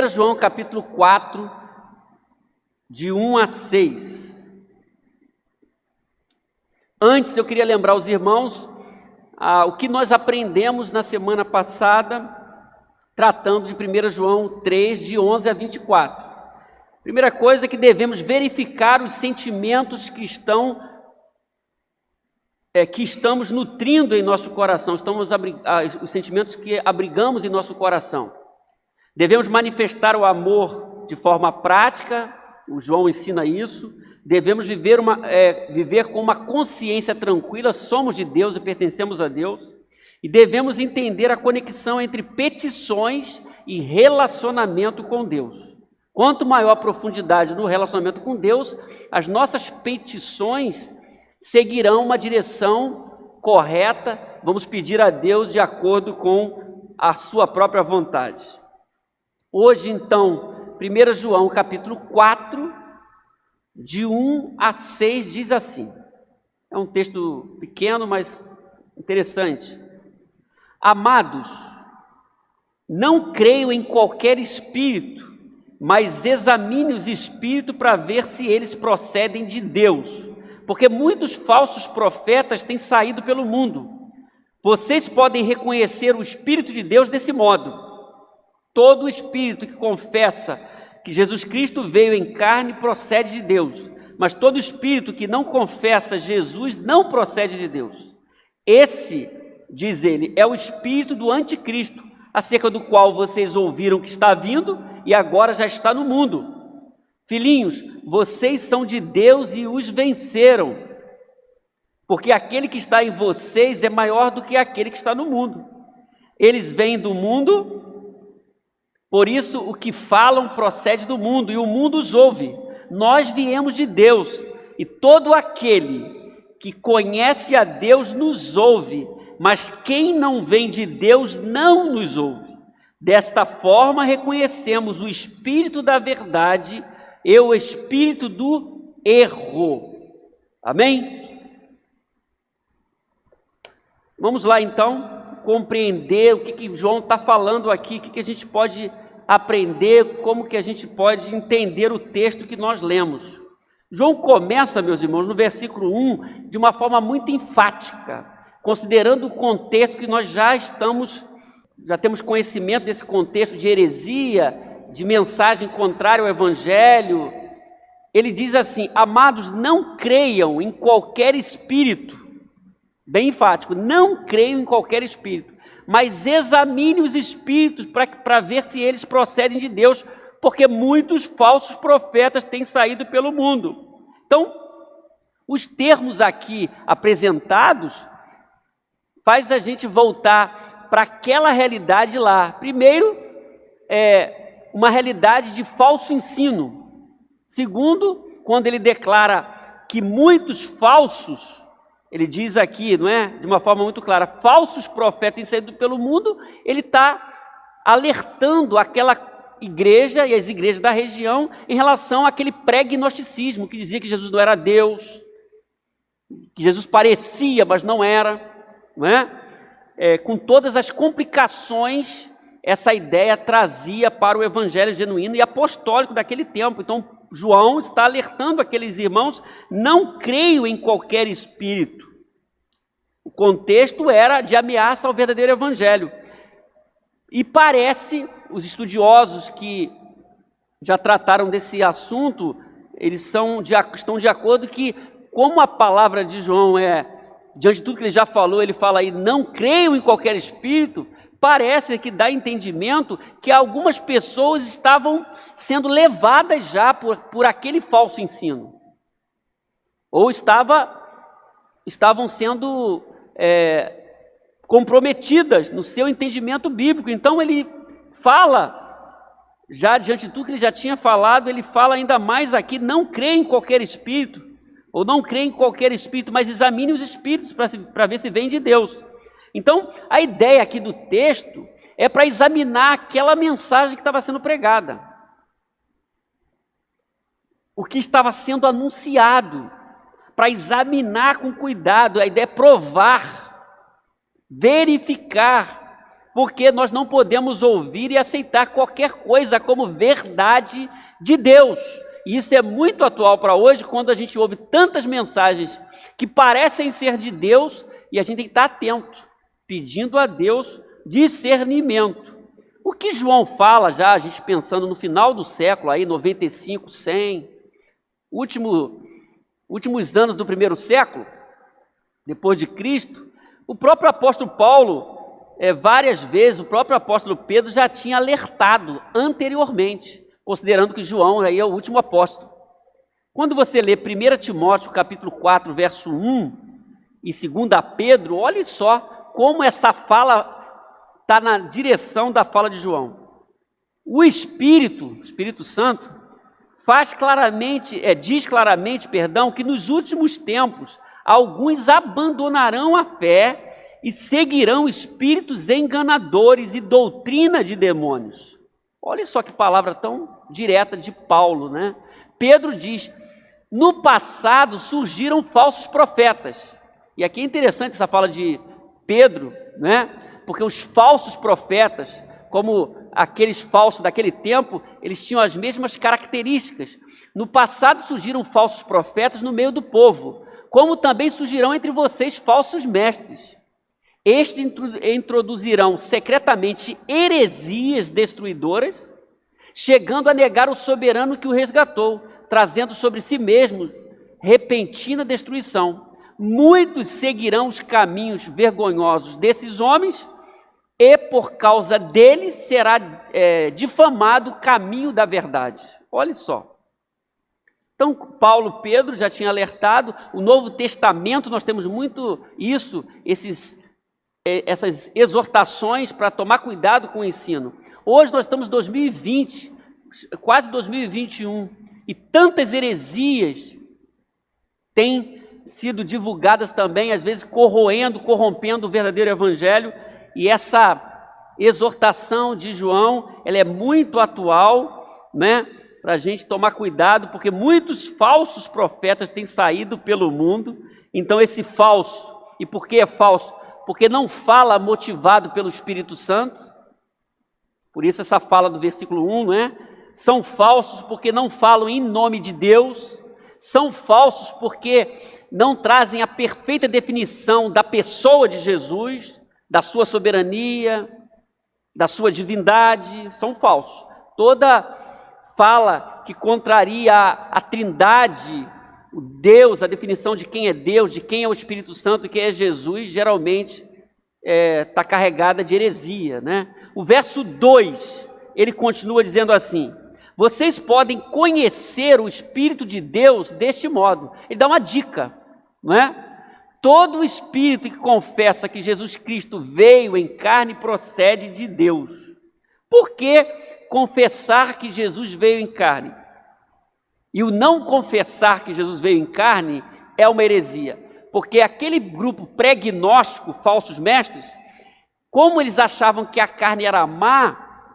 1 João capítulo 4, de 1 a 6. Antes eu queria lembrar os irmãos o que nós aprendemos na semana passada, tratando de 1 João 3, de 11 a 24. Primeira coisa é que devemos verificar os sentimentos que estamos nutrindo em nosso coração, os sentimentos que abrigamos em nosso coração. Devemos manifestar o amor de forma prática, o João ensina isso. Devemos viver com uma consciência tranquila, somos de Deus e pertencemos a Deus. E devemos entender a conexão entre petições e relacionamento com Deus. Quanto maior a profundidade no relacionamento com Deus, as nossas petições seguirão uma direção correta. Vamos pedir a Deus de acordo com a sua própria vontade. Hoje, então, 1 João capítulo 4, de 1 a 6, diz assim. É um texto pequeno, mas interessante. Amados, não creio em qualquer espírito, mas examine os espíritos para ver se eles procedem de Deus, porque muitos falsos profetas têm saído pelo mundo. Vocês podem reconhecer o Espírito de Deus desse modo. Todo espírito que confessa que Jesus Cristo veio em carne procede de Deus, mas todo espírito que não confessa Jesus não procede de Deus. Esse, diz ele, é o espírito do anticristo, acerca do qual vocês ouviram que está vindo e agora já está no mundo. Filhinhos, vocês são de Deus e os venceram, porque aquele que está em vocês é maior do que aquele que está no mundo. Eles vêm do mundo, por isso o que falam procede do mundo e o mundo os ouve. Nós viemos de Deus e todo aquele que conhece a Deus nos ouve, mas quem não vem de Deus não nos ouve. Desta forma reconhecemos o espírito da verdade e o espírito do erro. Amém? Vamos lá então compreender o que João está falando aqui, o que a gente pode aprender, como que a gente pode entender o texto que nós lemos. João começa, meus irmãos, no versículo 1, de uma forma muito enfática, considerando o contexto que nós já temos conhecimento desse contexto de heresia, de mensagem contrária ao Evangelho. Ele diz assim: amados, não creiam em qualquer espírito, bem enfático, não creiam em qualquer espírito, mas examine os espíritos para ver se eles procedem de Deus, porque muitos falsos profetas têm saído pelo mundo. Então, os termos aqui apresentados faz a gente voltar para aquela realidade lá. Primeiro, uma realidade de falso ensino. Segundo, quando ele declara que muitos falsos, ele diz aqui, não é? De uma forma muito clara, falsos profetas têm saído pelo mundo, ele está alertando aquela igreja e as igrejas da região em relação àquele pré-gnosticismo que dizia que Jesus não era Deus, que Jesus parecia, mas não era, não é? Com todas as complicações, essa ideia trazia para o evangelho genuíno e apostólico daquele tempo. Então, João está alertando aqueles irmãos: não creio em qualquer espírito. O contexto era de ameaça ao verdadeiro evangelho. E parece, os estudiosos que já trataram desse assunto, eles estão de acordo que, como a palavra de João diante de tudo que ele já falou, ele fala aí, não creio em qualquer espírito, parece que dá entendimento que algumas pessoas estavam sendo levadas já por aquele falso ensino. Ou estavam sendo comprometidas no seu entendimento bíblico. Então ele fala, já diante de tudo que ele já tinha falado, ele fala ainda mais aqui: não creia em qualquer espírito, ou não creia em qualquer espírito, mas examine os espíritos para ver se vem de Deus. Então, a ideia aqui do texto é para examinar aquela mensagem que estava sendo pregada, o que estava sendo anunciado, para examinar com cuidado. A ideia é provar, verificar porque nós não podemos ouvir e aceitar qualquer coisa como verdade de Deus. E isso é muito atual para hoje, quando a gente ouve tantas mensagens que parecem ser de Deus, e a gente tem que estar atento, pedindo a Deus discernimento. O que João fala já, a gente pensando no final do século, aí 95, 100, últimos anos do primeiro século, depois de Cristo, o próprio apóstolo Paulo, várias vezes, o próprio apóstolo Pedro já tinha alertado anteriormente, considerando que João aí é o último apóstolo. Quando você lê 1 Timóteo capítulo 4, verso 1, e 2 Pedro, olhe só como essa fala está na direção da fala de João. O Espírito Santo, diz claramente, que nos últimos tempos alguns abandonarão a fé e seguirão espíritos enganadores e doutrina de demônios. Olha só que palavra tão direta de Paulo, né? Pedro diz: no passado surgiram falsos profetas. E aqui é interessante essa fala de Pedro, né? Porque os falsos profetas, como aqueles falsos daquele tempo, eles tinham as mesmas características. No passado surgiram falsos profetas no meio do povo, como também surgirão entre vocês falsos mestres. Estes introduzirão secretamente heresias destruidoras, chegando a negar o soberano que o resgatou, trazendo sobre si mesmo repentina destruição. Muitos seguirão os caminhos vergonhosos desses homens, e por causa deles será difamado o caminho da verdade. Olha só. Então, Paulo, Pedro já tinha alertado. O Novo Testamento, nós temos muito isso, essas exortações para tomar cuidado com o ensino. Hoje nós estamos em 2020, quase 2021, e tantas heresias têm sido divulgadas também, às vezes corrompendo o verdadeiro evangelho. E essa exortação de João, ela é muito atual, né? Para a gente tomar cuidado, porque muitos falsos profetas têm saído pelo mundo. Então esse falso, e por que é falso? Porque não fala motivado pelo Espírito Santo. Por isso essa fala do versículo 1, né? São falsos porque não falam em nome de Deus. São falsos porque não trazem a perfeita definição da pessoa de Jesus, da sua soberania, da sua divindade. São falsos. Toda fala que contraria a trindade, o Deus, a definição de quem é Deus, de quem é o Espírito Santo, quem é Jesus, geralmente está carregada de heresia, né? O verso 2, ele continua dizendo assim: vocês podem conhecer o Espírito de Deus deste modo. Ele dá uma dica, não é? Todo espírito que confessa que Jesus Cristo veio em carne procede de Deus. Por que confessar que Jesus veio em carne? E o não confessar que Jesus veio em carne é uma heresia. Porque aquele grupo pré-gnóstico, falsos mestres, como eles achavam que a carne era má,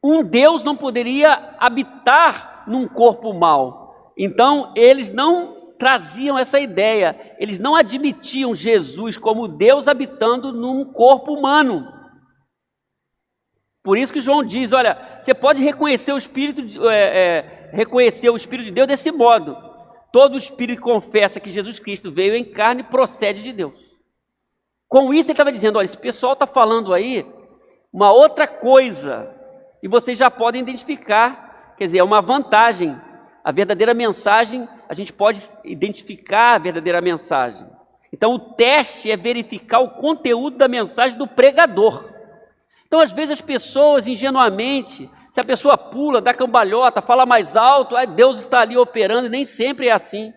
um Deus não poderia habitar num corpo mau. Então, eles não traziam essa ideia, eles não admitiam Jesus como Deus habitando num corpo humano. Por isso que João diz, olha, você pode reconhecer o Espírito de Deus desse modo. Todo espírito que confessa que Jesus Cristo veio em carne procede de Deus. Com isso ele estava dizendo, olha, esse pessoal está falando aí uma outra coisa, e vocês já podem identificar, quer dizer, é uma vantagem. A verdadeira mensagem, a gente pode identificar a verdadeira mensagem. Então o teste é verificar o conteúdo da mensagem do pregador. Então às vezes as pessoas ingenuamente, se a pessoa pula, dá cambalhota, fala mais alto, Deus está ali operando, e nem sempre é assim.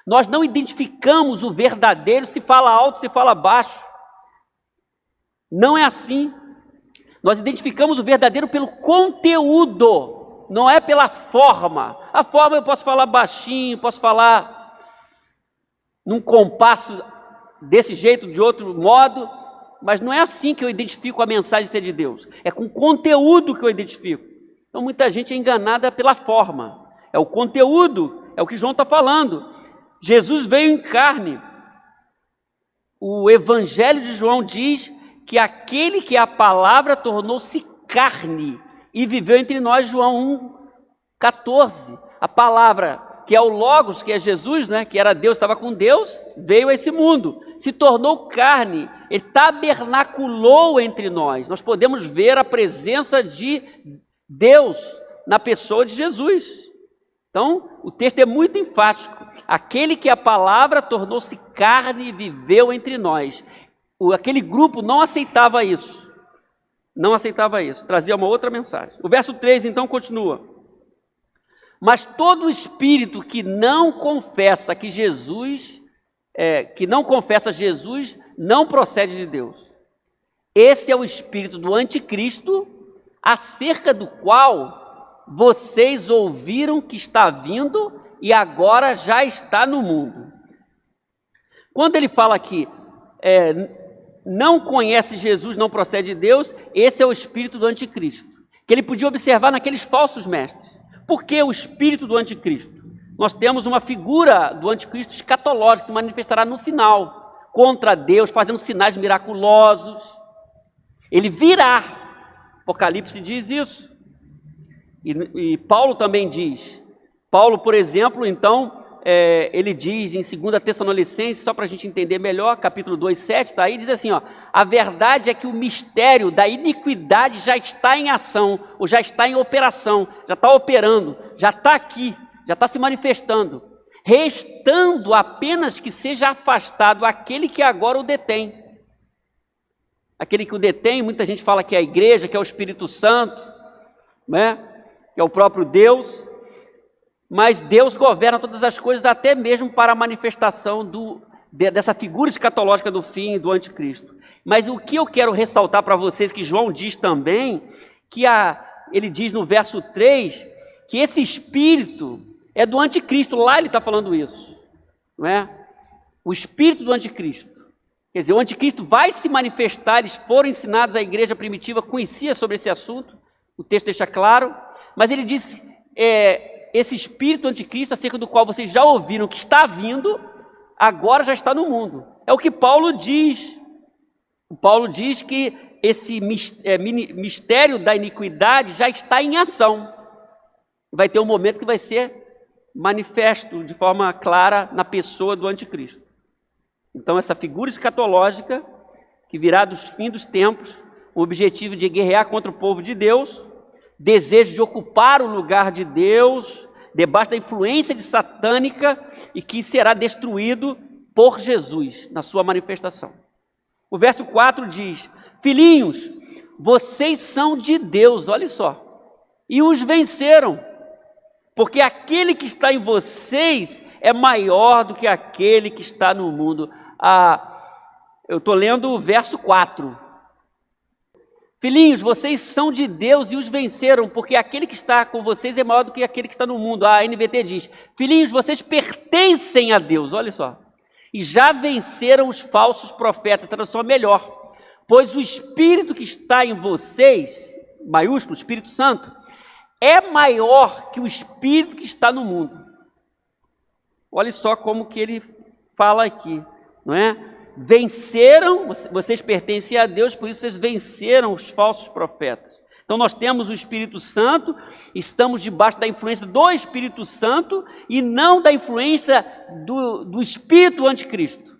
Nós não identificamos o verdadeiro se fala alto, se fala baixo. Não é assim. Nós identificamos o verdadeiro pelo conteúdo, não é pela forma. A forma eu posso falar baixinho, posso falar num compasso desse jeito, de outro modo, mas não é assim que eu identifico a mensagem ser de Deus. É com o conteúdo que eu identifico. Então muita gente é enganada pela forma. É o conteúdo, é o que João está falando. Jesus veio em carne. O Evangelho de João diz que aquele que é a palavra tornou-se carne e viveu entre nós, João 1,14. A palavra, que é o Logos, que é Jesus, né, que era Deus, estava com Deus, veio a esse mundo, se tornou carne, ele tabernaculou entre nós. Nós podemos ver a presença de Deus na pessoa de Jesus. Então, o texto é muito enfático. Aquele que a palavra tornou-se carne e viveu entre nós. Aquele grupo não aceitava isso. Não aceitava isso. Trazia uma outra mensagem. O verso 3, então, continua. Mas todo espírito que não confessa que Jesus, não procede de Deus. Esse é o espírito do anticristo, acerca do qual vocês ouviram que está vindo e agora já está no mundo. Quando ele fala aqui, não conhece Jesus, não procede de Deus, esse é o espírito do anticristo, que ele podia observar naqueles falsos mestres. Por que o espírito do anticristo? Nós temos uma figura do anticristo escatológica que se manifestará no final, contra Deus, fazendo sinais miraculosos. Ele virá. Apocalipse diz isso. E Paulo também diz. Paulo, por exemplo, então, ele diz em 2 Tessalonicenses, só para a gente entender melhor, capítulo 2, 7, está aí, diz assim, ó, a verdade é que o mistério da iniquidade já está em ação, ou já está em operação, já está operando, já está aqui, já está se manifestando, restando apenas que seja afastado aquele que agora o detém. Aquele que o detém, muita gente fala que é a igreja, que é o Espírito Santo, né? Que é o próprio Deus, mas Deus governa todas as coisas, até mesmo para a manifestação dessa figura escatológica do fim do anticristo. Mas o que eu quero ressaltar para vocês, que João diz também, que ele diz no verso 3, que esse espírito é do anticristo, lá ele está falando isso, não é? O espírito do anticristo. Quer dizer, o anticristo vai se manifestar, eles foram ensinados, a igreja primitiva conhecia sobre esse assunto, o texto deixa claro, mas ele diz, esse espírito anticristo, acerca do qual vocês já ouviram que está vindo, agora já está no mundo. É o que Paulo diz. Paulo diz que esse mistério da iniquidade já está em ação. Vai ter um momento que vai ser manifesto de forma clara na pessoa do anticristo. Então, essa figura escatológica, que virá dos fins dos tempos, o objetivo de guerrear contra o povo de Deus, desejo de ocupar o lugar de Deus, debaixo da influência satânica, e que será destruído por Jesus, na sua manifestação. O verso 4 diz, filhinhos, vocês são de Deus, olha só, e os venceram, porque aquele que está em vocês é maior do que aquele que está no mundo. Eu estou lendo o verso 4. Filhinhos, vocês são de Deus e os venceram, porque aquele que está com vocês é maior do que aquele que está no mundo. A NVT diz, filhinhos, vocês pertencem a Deus, olha só, e já venceram os falsos profetas, tradução melhor, pois o Espírito que está em vocês, maiúsculo, Espírito Santo, é maior que o Espírito que está no mundo. Olha só como que ele fala aqui, não é? Venceram, vocês pertencem a Deus, por isso vocês venceram os falsos profetas. Então nós temos o Espírito Santo, estamos debaixo da influência do Espírito Santo e não da influência do Espírito Anticristo,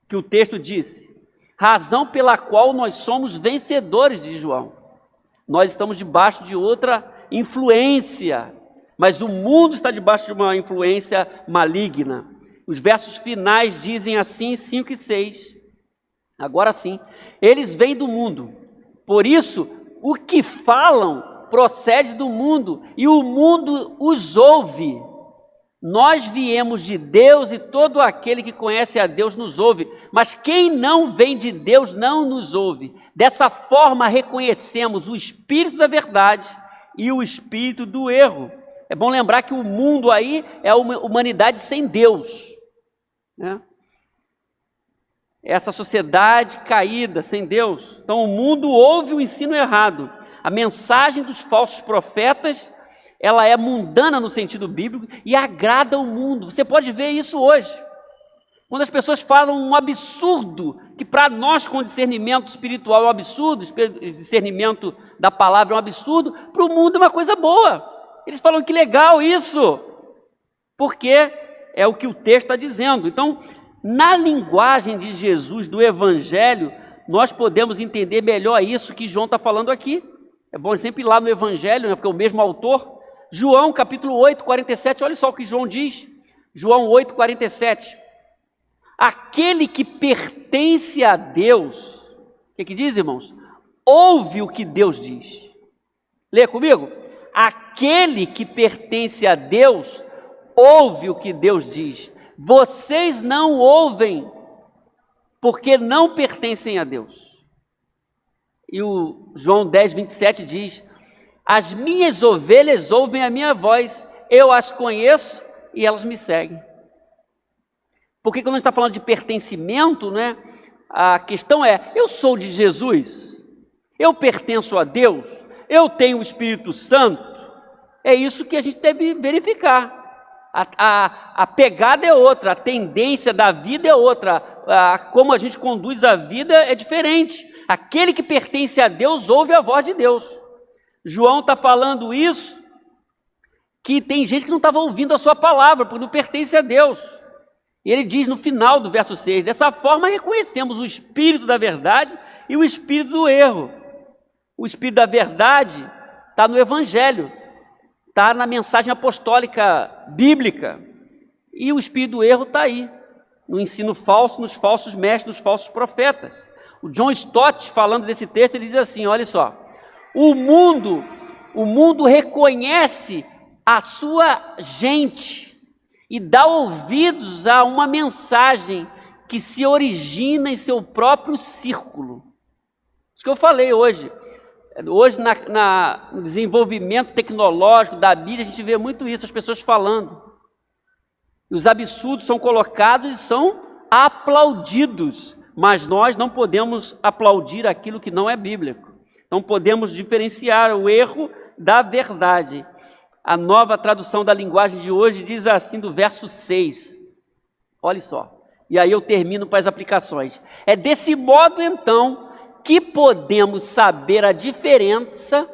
que o texto disse. Razão pela qual nós somos vencedores, de João. Nós estamos debaixo de outra influência, mas o mundo está debaixo de uma influência maligna. Os versos finais dizem assim, 5 e 6. Agora sim, eles vêm do mundo. Por isso, o que falam procede do mundo e o mundo os ouve. Nós viemos de Deus e todo aquele que conhece a Deus nos ouve. Mas quem não vem de Deus não nos ouve. Dessa forma, reconhecemos o espírito da verdade e o espírito do erro. É bom lembrar que o mundo aí é uma humanidade sem Deus. Né? Essa sociedade caída, sem Deus. Então o mundo ouve o ensino errado. A mensagem dos falsos profetas, ela é mundana no sentido bíblico e agrada ao mundo. Você pode ver isso hoje. Quando as pessoas falam um absurdo, que para nós com discernimento espiritual é um absurdo, discernimento da palavra é um absurdo, para o mundo é uma coisa boa. Eles falam que legal isso, porque é o que o texto está dizendo. Então, na linguagem de Jesus, do Evangelho, nós podemos entender melhor isso que João está falando aqui. É bom sempre ir lá no Evangelho, né, porque é o mesmo autor. João, capítulo 8, 47, olha só o que João diz. João 8, 47. Aquele que pertence a Deus, o que diz, irmãos? Ouve o que Deus diz. Lê comigo. Aquele que pertence a Deus, ouve o que Deus diz. Vocês não ouvem, porque não pertencem a Deus. E o João 10, 27 diz: as minhas ovelhas ouvem a minha voz, eu as conheço e elas me seguem. Porque quando a gente está falando de pertencimento, né, a questão é, eu sou de Jesus, eu pertenço a Deus, eu tenho o Espírito Santo. É isso que a gente deve verificar. A pegada é outra, a tendência da vida é outra, como a gente conduz a vida é diferente. Aquele que pertence a Deus ouve a voz de Deus. João está falando isso, que tem gente que não estava ouvindo a sua palavra, porque não pertence a Deus. E ele diz no final do verso 6, dessa forma reconhecemos o espírito da verdade e o espírito do erro. O espírito da verdade está no Evangelho, está na mensagem apostólica bíblica. E o espírito do erro está aí, no ensino falso, nos falsos mestres, nos falsos profetas. O John Stott, falando desse texto, ele diz assim, olha só, o mundo reconhece a sua gente e dá ouvidos a uma mensagem que se origina em seu próprio círculo. Isso que eu falei hoje. Hoje, no desenvolvimento tecnológico da Bíblia, a gente vê muito isso, as pessoas falando. Os absurdos são colocados e são aplaudidos, mas nós não podemos aplaudir aquilo que não é bíblico. Então podemos diferenciar o erro da verdade. A nova tradução da linguagem de hoje diz assim do verso 6. Olha só. E aí eu termino para as aplicações. É desse modo, então, que podemos saber a diferença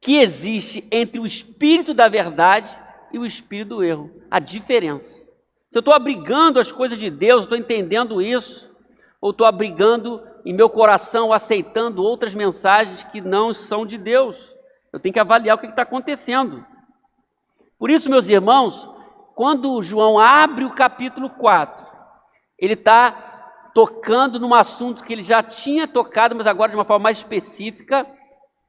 que existe entre o espírito da verdade e o espírito do erro. A diferença. Se eu estou abrigando as coisas de Deus, estou entendendo isso, ou estou abrigando em meu coração, aceitando outras mensagens que não são de Deus. Eu tenho que avaliar o que está acontecendo. Por isso, meus irmãos, quando João abre o capítulo 4, ele está tocando num assunto que ele já tinha tocado, mas agora de uma forma mais específica,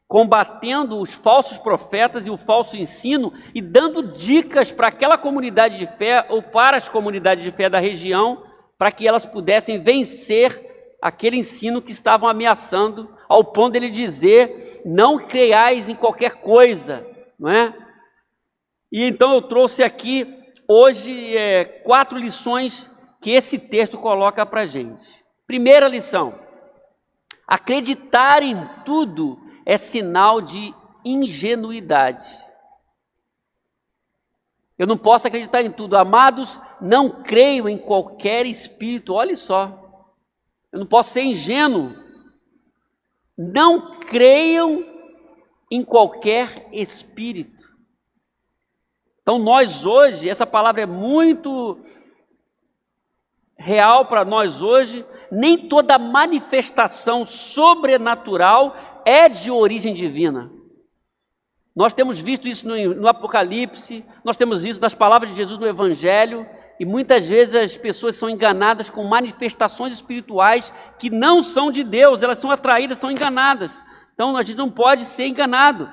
combatendo os falsos profetas e o falso ensino e dando dicas para aquela comunidade de fé ou para as comunidades de fé da região, para que elas pudessem vencer aquele ensino que estavam ameaçando, ao ponto dele dizer, não creiais em qualquer coisa, não é? E então eu trouxe aqui, hoje, 4 lições que esse texto coloca para a gente. Primeira lição, acreditar em tudo é sinal de ingenuidade. Eu não posso acreditar em tudo. Amados, não creio em qualquer espírito, olha só. Eu não posso ser ingênuo. Não creiam em qualquer espírito. Então nós hoje, essa palavra é muito real para nós hoje, nem toda manifestação sobrenatural é de origem divina. Nós temos visto isso no Apocalipse, nós temos isso nas palavras de Jesus no Evangelho, e muitas vezes as pessoas são enganadas com manifestações espirituais que não são de Deus, elas são atraídas, são enganadas. Então a gente não pode ser enganado.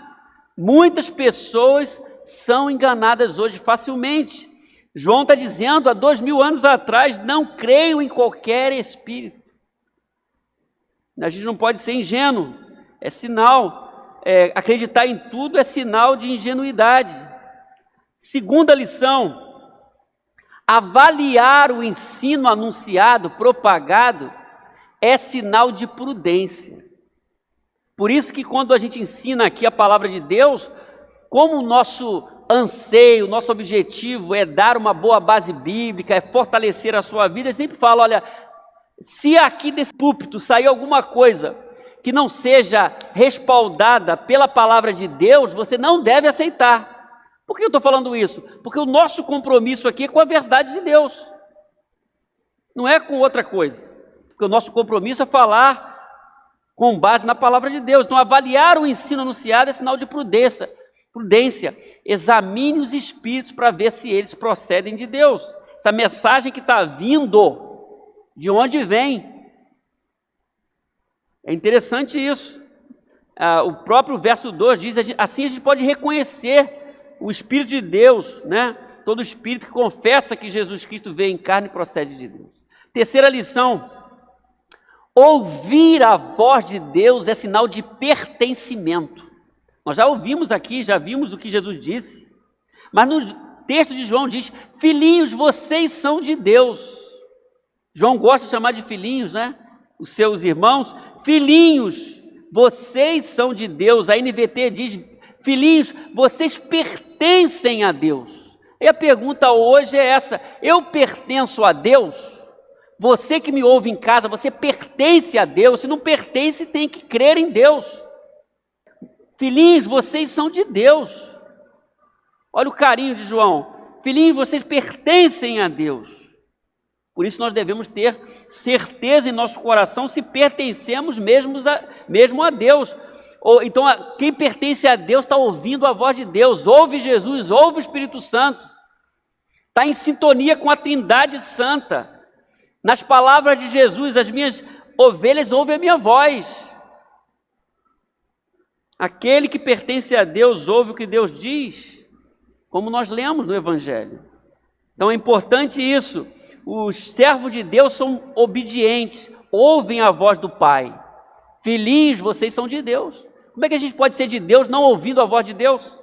Muitas pessoas são enganadas hoje facilmente. João está dizendo, há 2000 anos atrás, não creio em qualquer espírito. A gente não pode ser ingênuo, é sinal, acreditar em tudo é sinal de ingenuidade. Segunda lição, avaliar o ensino anunciado, propagado, é sinal de prudência. Por isso que quando a gente ensina aqui a palavra de Deus, como o nosso anseio, nosso objetivo é dar uma boa base bíblica, é fortalecer a sua vida. Eu sempre falo, olha, se aqui desse púlpito sair alguma coisa que não seja respaldada pela palavra de Deus, você não deve aceitar. Por que eu estou falando isso? Porque o nosso compromisso aqui é com a verdade de Deus, não é com outra coisa. Porque o nosso compromisso é falar com base na palavra de Deus. Então, avaliar o ensino anunciado é sinal de prudência. Examine os espíritos para ver se eles procedem de Deus. Essa mensagem que está vindo, de onde vem? É interessante isso. O próprio verso 2 diz, assim a gente pode reconhecer o Espírito de Deus, né? Todo espírito que confessa que Jesus Cristo veio em carne e procede de Deus. Terceira lição: ouvir a voz de Deus é sinal de pertencimento. Nós já ouvimos aqui, já vimos o que Jesus disse, mas no texto de João diz: filhinhos, vocês são de Deus. João gosta de chamar de filhinhos, né? Os seus irmãos, filhinhos, vocês são de Deus. A NVT diz: filhinhos, vocês pertencem a Deus. E a pergunta hoje é essa: eu pertenço a Deus? Você que me ouve em casa, você pertence a Deus? Se não pertence, tem que crer em Deus. Filhinhos, vocês são de Deus. Olha o carinho de João. Filhinhos, vocês pertencem a Deus. Por isso nós devemos ter certeza em nosso coração se pertencemos mesmo a Deus. Então, quem pertence a Deus está ouvindo a voz de Deus, ouve Jesus, ouve o Espírito Santo, está em sintonia com a Trindade Santa. Nas palavras de Jesus, as minhas ovelhas ouvem a minha voz. Aquele que pertence a Deus ouve o que Deus diz, como nós lemos no Evangelho. Então é importante isso. Os servos de Deus são obedientes, ouvem a voz do Pai. Filhinhos, vocês são de Deus. Como é que a gente pode ser de Deus não ouvindo a voz de Deus?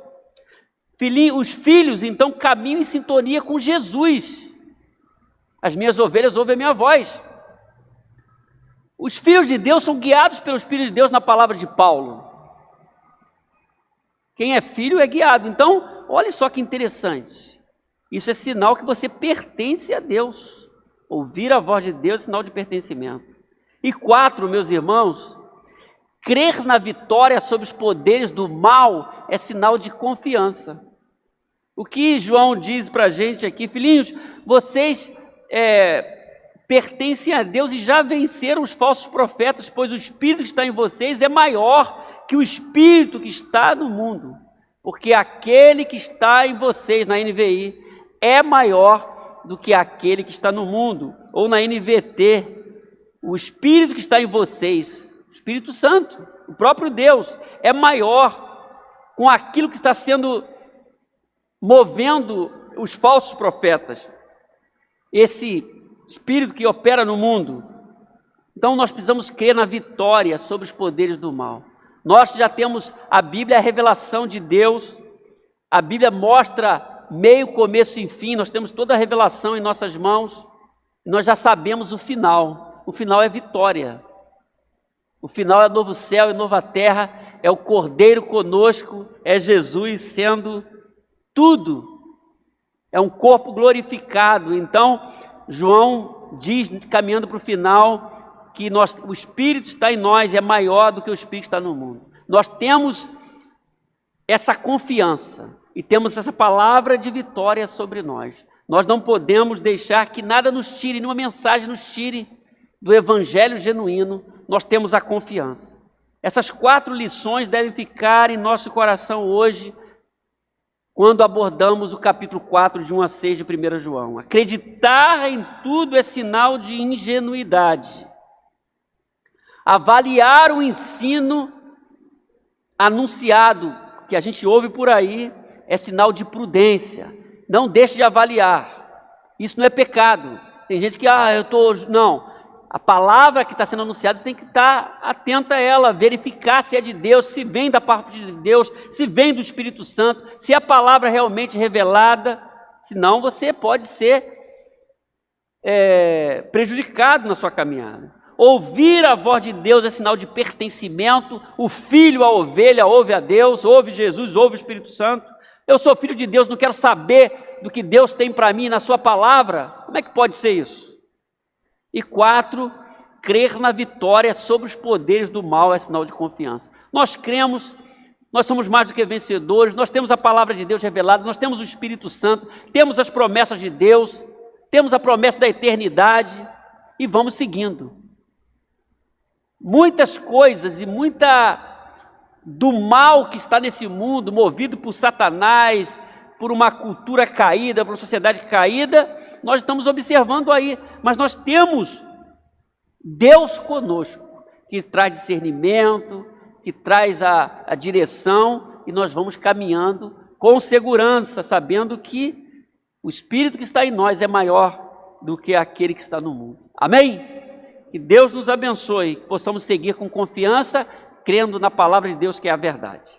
Os filhos, então, caminham em sintonia com Jesus. As minhas ovelhas ouvem a minha voz. Os filhos de Deus são guiados pelo Espírito de Deus na palavra de Paulo. Quem é filho é guiado. Então, olha só que interessante. Isso é sinal que você pertence a Deus. Ouvir a voz de Deus é sinal de pertencimento. E 4, meus irmãos, crer na vitória sobre os poderes do mal é sinal de confiança. O que João diz para a gente aqui: filhinhos, vocês pertencem a Deus e já venceram os falsos profetas, pois o Espírito que está em vocês é maior que o Espírito que está no mundo. Porque aquele que está em vocês, na NVI, é maior do que aquele que está no mundo. Ou na NVT, o Espírito que está em vocês, o Espírito Santo, o próprio Deus, é maior com aquilo que está sendo movendo os falsos profetas. Esse Espírito que opera no mundo. Então nós precisamos crer na vitória sobre os poderes do mal. Nós já temos a Bíblia, a revelação de Deus. A Bíblia mostra meio, começo e fim. Nós temos toda a revelação em nossas mãos. Nós já sabemos o final. O final é vitória. O final é novo céu e nova terra. É o Cordeiro conosco. É Jesus sendo tudo. É um corpo glorificado. Então, João diz, caminhando para o final, que o Espírito está em nós, é maior do que o Espírito que está no mundo. Nós temos essa confiança e temos essa palavra de vitória sobre nós. Nós não podemos deixar que nada nos tire, nenhuma mensagem nos tire do Evangelho genuíno. Nós temos a confiança. Essas 4 lições devem ficar em nosso coração hoje, quando abordamos o capítulo 4, de 1 a 6 de 1 João. Acreditar em tudo é sinal de ingenuidade. Avaliar o ensino anunciado, que a gente ouve por aí, é sinal de prudência. Não deixe de avaliar. Isso não é pecado. Tem gente que, não. A palavra que está sendo anunciada, você tem que estar atenta a ela, verificar se é de Deus, se vem da parte de Deus, se vem do Espírito Santo, se é a palavra realmente revelada. Senão você pode ser prejudicado na sua caminhada. Ouvir a voz de Deus é sinal de pertencimento. O filho, a ovelha, ouve a Deus, ouve Jesus, ouve o Espírito Santo. Eu sou filho de Deus, não quero saber do que Deus tem para mim na sua palavra. Como é que pode ser isso? E 4, crer na vitória sobre os poderes do mal é sinal de confiança. Nós cremos, nós somos mais do que vencedores, nós temos a palavra de Deus revelada, nós temos o Espírito Santo, temos as promessas de Deus, temos a promessa da eternidade e vamos seguindo. Muitas coisas e muita do mal que está nesse mundo, movido por Satanás, por uma cultura caída, por uma sociedade caída, nós estamos observando aí, mas nós temos Deus conosco, que traz discernimento, que traz a direção, e nós vamos caminhando com segurança, sabendo que o Espírito que está em nós é maior do que aquele que está no mundo. Amém? Que Deus nos abençoe, que possamos seguir com confiança, crendo na palavra de Deus que é a verdade.